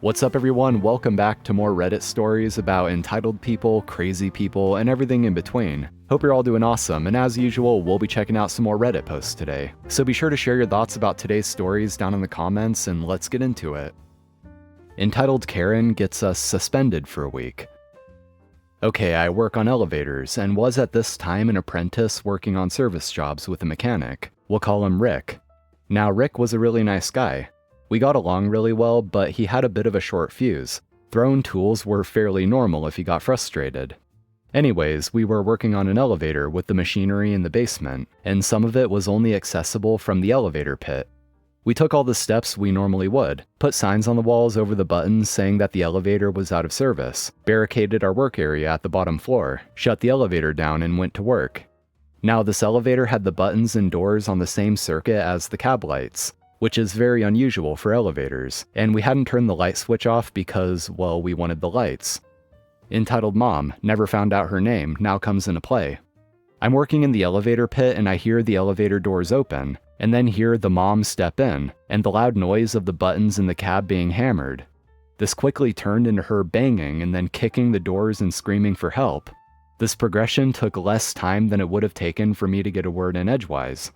What's up everyone, welcome back to more Reddit stories about entitled people, crazy people, and everything in between. Hope you're all doing awesome, and as usual, we'll be checking out some more Reddit posts today. So be sure to share your thoughts about today's stories down in the comments, and let's get into it. Entitled Karen gets us suspended for a week. Okay, I work on elevators, and was at this time an apprentice working on service jobs with a mechanic. We'll call him Rick. Now Rick was a really nice guy. We got along really well, but he had a bit of a short fuse. Thrown tools were fairly normal if he got frustrated. Anyways, we were working on an elevator with the machinery in the basement, and some of it was only accessible from the elevator pit. We took all the steps we normally would, put signs on the walls over the buttons saying that the elevator was out of service, barricaded our work area at the bottom floor, shut the elevator down, and went to work. Now this elevator had the buttons and doors on the same circuit as the cab lights, which is very unusual for elevators, and we hadn't turned the light switch off because, well, we wanted the lights. Entitled Mom, never found out her name, now comes into play. I'm working in the elevator pit and I hear the elevator doors open, and then hear the mom step in, and the loud noise of the buttons in the cab being hammered. This quickly turned into her banging and then kicking the doors and screaming for help. This progression took less time than it would have taken for me to get a word in edgewise.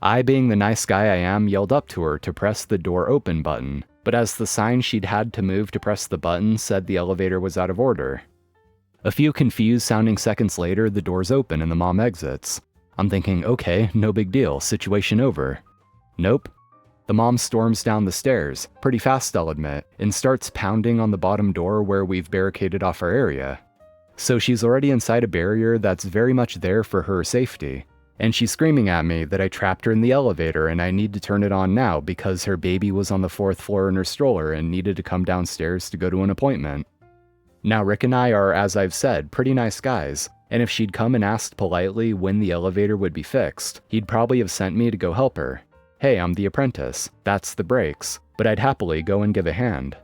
I, being the nice guy I am, yelled up to her to press the door open button, but as the sign she'd had to move to press the button said the elevator was out of order. A few confused sounding seconds later, the doors open and the mom exits. I'm thinking, okay, no big deal, situation over. Nope. The mom storms down the stairs, pretty fast I'll admit, and starts pounding on the bottom door where we've barricaded off our area. So she's already inside a barrier that's very much there for her safety. And she's screaming at me that I trapped her in the elevator and I need to turn it on now because her baby was on the 4th floor in her stroller and needed to come downstairs to go to an appointment. Now Rick and I are, as I've said, pretty nice guys, and if she'd come and asked politely when the elevator would be fixed, he'd probably have sent me to go help her. Hey, I'm the apprentice, that's the brakes, but I'd happily go and give a hand.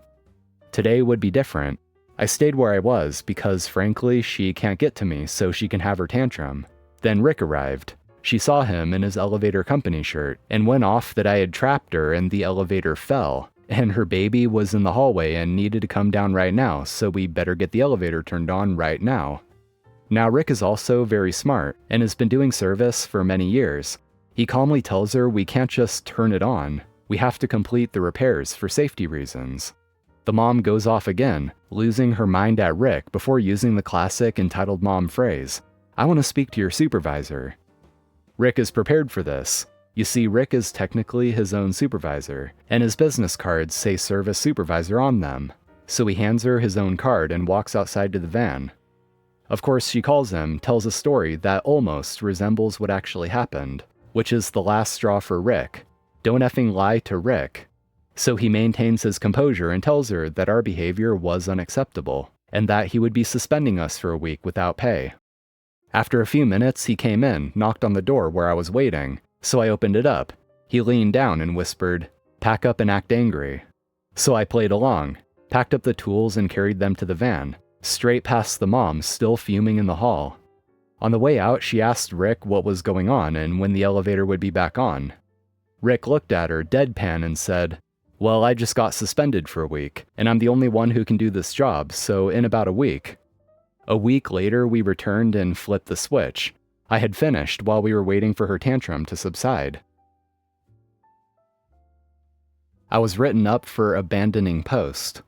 Today would be different. I stayed where I was because, frankly, she can't get to me so she can have her tantrum. Then Rick arrived. She saw him in his elevator company shirt and went off that I had trapped her and the elevator fell, and her baby was in the hallway and needed to come down right now, so we better get the elevator turned on right now. Now Rick is also very smart and has been doing service for many years. He calmly tells her we can't just turn it on, we have to complete the repairs for safety reasons. The mom goes off again, losing her mind at Rick before using the classic entitled mom phrase, "I want to speak to your supervisor." Rick is prepared for this. You see, Rick is technically his own supervisor, and his business cards say service supervisor on them. So he hands her his own card and walks outside to the van. Of course, she calls him, tells a story that almost resembles what actually happened, which is the last straw for Rick. Don't effing lie to Rick. So he maintains his composure and tells her that our behavior was unacceptable, and that he would be suspending us for a week without pay. After a few minutes, he came in, knocked on the door where I was waiting, so I opened it up. He leaned down and whispered, "Pack up and act angry." So I played along, packed up the tools and carried them to the van, straight past the mom still fuming in the hall. On the way out, she asked Rick what was going on and when the elevator would be back on. Rick looked at her deadpan and said, "Well, I just got suspended for a week, and I'm the only one who can do this job, so in about a week." A week later, we returned and flipped the switch. I had finished while we were waiting for her tantrum to subside. I was written up for abandoning post.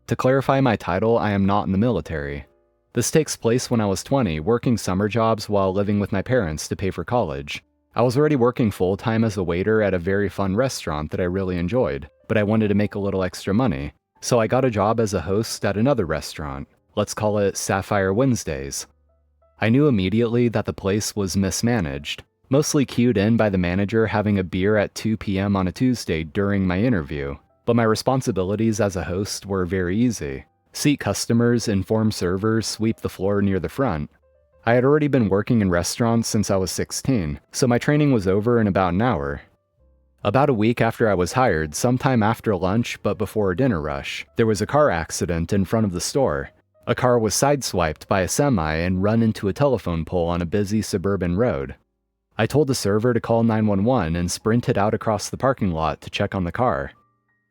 To clarify my title, I am not in the military. This takes place when I was 20, working summer jobs while living with my parents to pay for college. I was already working full-time as a waiter at a very fun restaurant that I really enjoyed, but I wanted to make a little extra money, so I got a job as a host at another restaurant. Let's call it Sapphire Wednesdays. I knew immediately that the place was mismanaged, mostly cued in by the manager having a beer at 2 p.m. on a Tuesday during my interview, but my responsibilities as a host were very easy. Seat customers, inform servers, sweep the floor near the front. I had already been working in restaurants since I was 16, so my training was over in about an hour. About a week after I was hired, sometime after lunch but before a dinner rush, there was a car accident in front of the store. A car was sideswiped by a semi and run into a telephone pole on a busy suburban road. I told the server to call 911 and sprinted out across the parking lot to check on the car.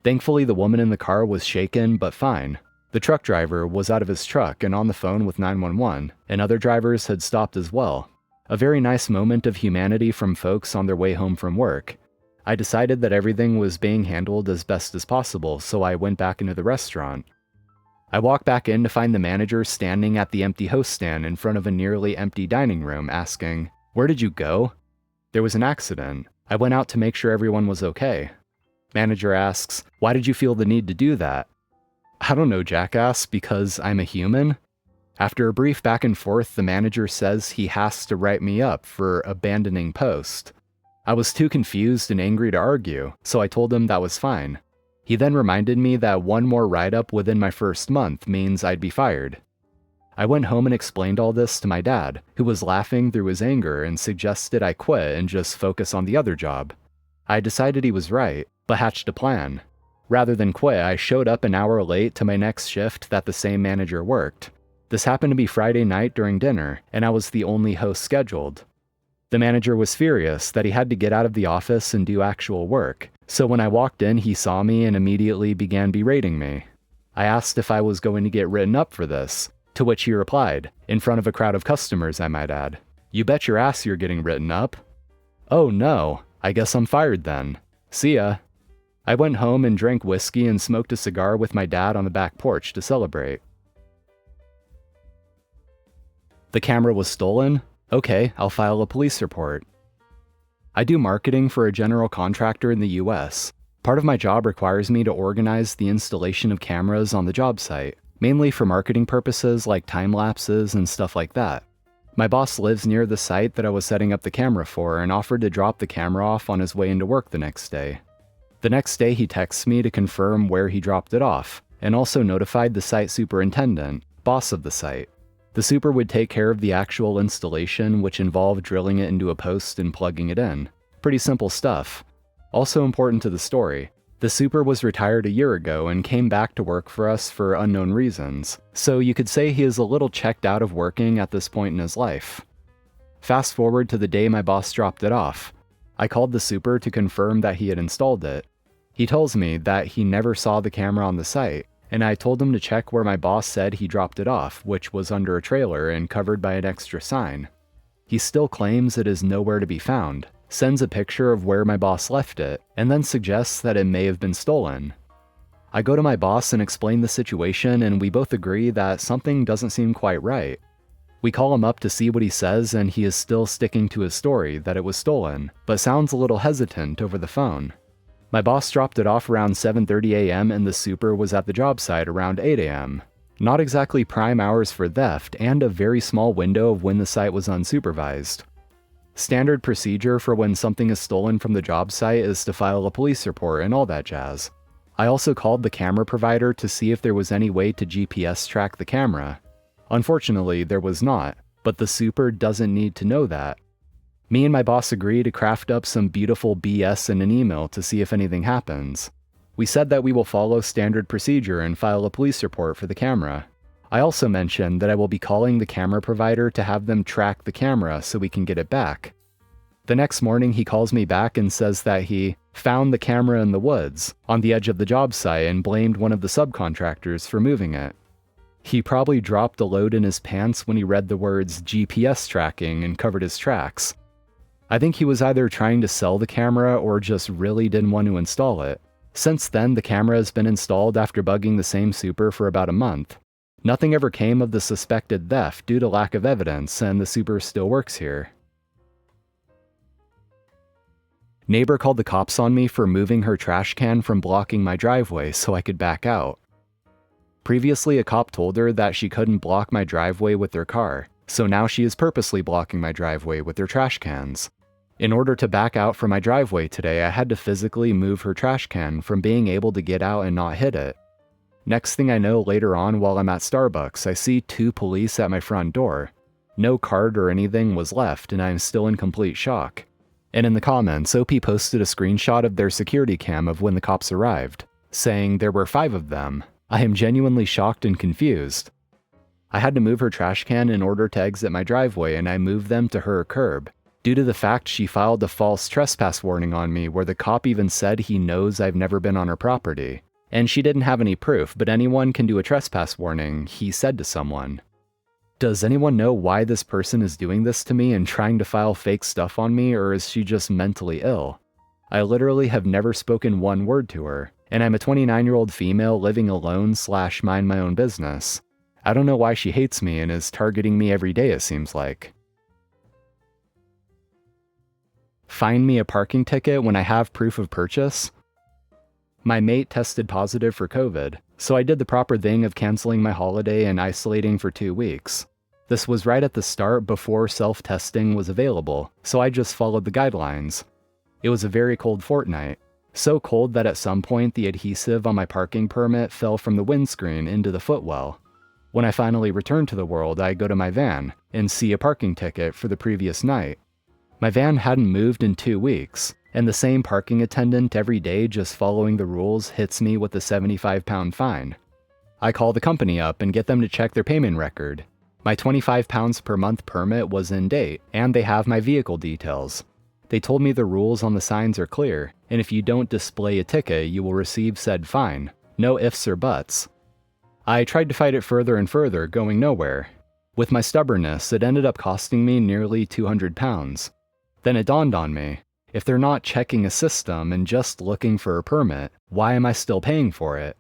Thankfully, the woman in the car was shaken but fine. The truck driver was out of his truck and on the phone with 911, and other drivers had stopped as well. A very nice moment of humanity from folks on their way home from work. I decided that everything was being handled as best as possible, so I went back into the restaurant. I walked back in to find the manager standing at the empty host stand in front of a nearly empty dining room, asking, "Where did you go?" "There was an accident. I went out to make sure everyone was okay." Manager asks, "Why did you feel the need to do that?" "I don't know, jackass, because I'm a human." After a brief back and forth, the manager says he has to write me up for abandoning post. I was too confused and angry to argue, so I told him that was fine. He then reminded me that one more write-up within my first month means I'd be fired. I went home and explained all this to my dad, who was laughing through his anger and suggested I quit and just focus on the other job. I decided he was right, but hatched a plan. Rather than quit, I showed up an hour late to my next shift that the same manager worked. This happened to be Friday night during dinner, and I was the only host scheduled. The manager was furious that he had to get out of the office and do actual work, so when I walked in, he saw me and immediately began berating me. I asked if I was going to get written up for this, to which he replied, in front of a crowd of customers, I might add, "You bet your ass you're getting written up." "Oh no, I guess I'm fired then. See ya." I went home and drank whiskey and smoked a cigar with my dad on the back porch to celebrate. The camera was stolen? Okay, I'll file a police report. I do marketing for a general contractor in the US. Part of my job requires me to organize the installation of cameras on the job site, mainly for marketing purposes like time lapses and stuff like that. My boss lives near the site that I was setting up the camera for and offered to drop the camera off on his way into work the next day. The next day he texts me to confirm where he dropped it off, and also notified the site superintendent, boss of the site. The super would take care of the actual installation, which involved drilling it into a post and plugging it in. Pretty simple stuff. Also important to the story, the super was retired a year ago and came back to work for us for unknown reasons, so you could say he is a little checked out of working at this point in his life. Fast forward to the day my boss dropped it off. I called the super to confirm that he had installed it. He tells me that he never saw the camera on the site, and I told him to check where my boss said he dropped it off, which was under a trailer and covered by an extra sign. He still claims it is nowhere to be found, sends a picture of where my boss left it, and then suggests that it may have been stolen. I go to my boss and explain the situation, and we both agree that something doesn't seem quite right. We call him up to see what he says, and he is still sticking to his story that it was stolen, but sounds a little hesitant over the phone. My boss dropped it off around 7:30 a.m. and the super was at the job site around 8 a.m. Not exactly prime hours for theft, and a very small window of when the site was unsupervised. Standard procedure for when something is stolen from the job site is to file a police report and all that jazz. I also called the camera provider to see if there was any way to GPS track the camera. Unfortunately, there was not, but the super doesn't need to know that. Me and my boss agree to craft up some beautiful BS in an email to see if anything happens. We said that we will follow standard procedure and file a police report for the camera. I also mentioned that I will be calling the camera provider to have them track the camera so we can get it back. The next morning he calls me back and says that he found the camera in the woods, on the edge of the job site, and blamed one of the subcontractors for moving it. He probably dropped a load in his pants when he read the words GPS tracking and covered his tracks. I think he was either trying to sell the camera or just really didn't want to install it. Since then, the camera has been installed after bugging the same super for about a month. Nothing ever came of the suspected theft due to lack of evidence, and the super still works here. Neighbor called the cops on me for moving her trash can from blocking my driveway so I could back out. Previously, a cop told her that she couldn't block my driveway with their car, so now she is purposely blocking my driveway with their trash cans. In order to back out from my driveway today, I had to physically move her trash can from being able to get out and not hit it. Next thing I know, later on while I'm at Starbucks, I see 2 police at my front door. No card or anything was left, and I am still in complete shock. And in the comments, OP posted a screenshot of their security cam of when the cops arrived, saying there were 5 of them. I am genuinely shocked and confused. I had to move her trash can in order to exit my driveway, and I moved them to her curb. due to the fact she filed a false trespass warning on me where the cop even said he knows I've never been on her property. And she didn't have any proof, but anyone can do a trespass warning, he said to someone. Does anyone know why this person is doing this to me and trying to file fake stuff on me, or is she just mentally ill? I literally have never spoken one word to her, and I'm a 29-year-old female living alone / mind my own business. I don't know why she hates me and is targeting me every day, it seems like. Fine me a parking ticket when I have proof of purchase? My mate tested positive for COVID, so I did the proper thing of canceling my holiday and isolating for 2 weeks. This was right at the start before self-testing was available, so I just followed the guidelines. It was a very cold fortnight, so cold that at some point the adhesive on my parking permit fell from the windscreen into the footwell. When I finally return to the world, I go to my van and see a parking ticket for the previous night. My van hadn't moved in 2 weeks, and the same parking attendant every day just following the rules hits me with a £75 fine. I call the company up and get them to check their payment record. My £25 per month permit was in date, and they have my vehicle details. They told me the rules on the signs are clear, and if you don't display a ticket, you will receive said fine. No ifs or buts. I tried to fight it further and further, going nowhere. With my stubbornness, it ended up costing me nearly £200. Then it dawned on me. If they're not checking a system and just looking for a permit, why am I still paying for it?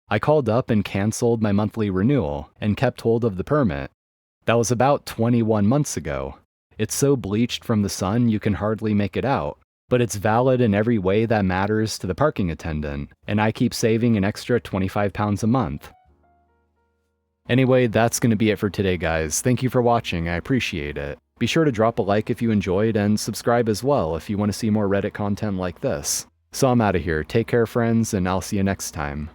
I called up and canceled my monthly renewal and kept hold of the permit. That was about 21 months ago. It's so bleached from the sun you can hardly make it out, but it's valid in every way that matters to the parking attendant, and I keep saving an extra £25 a month. Anyway, that's going to be it for today, guys. Thank you for watching, I appreciate it. Be sure to drop a like if you enjoyed, and subscribe as well if you want to see more Reddit content like this. So I'm out of here. Take care, friends, and I'll see you next time.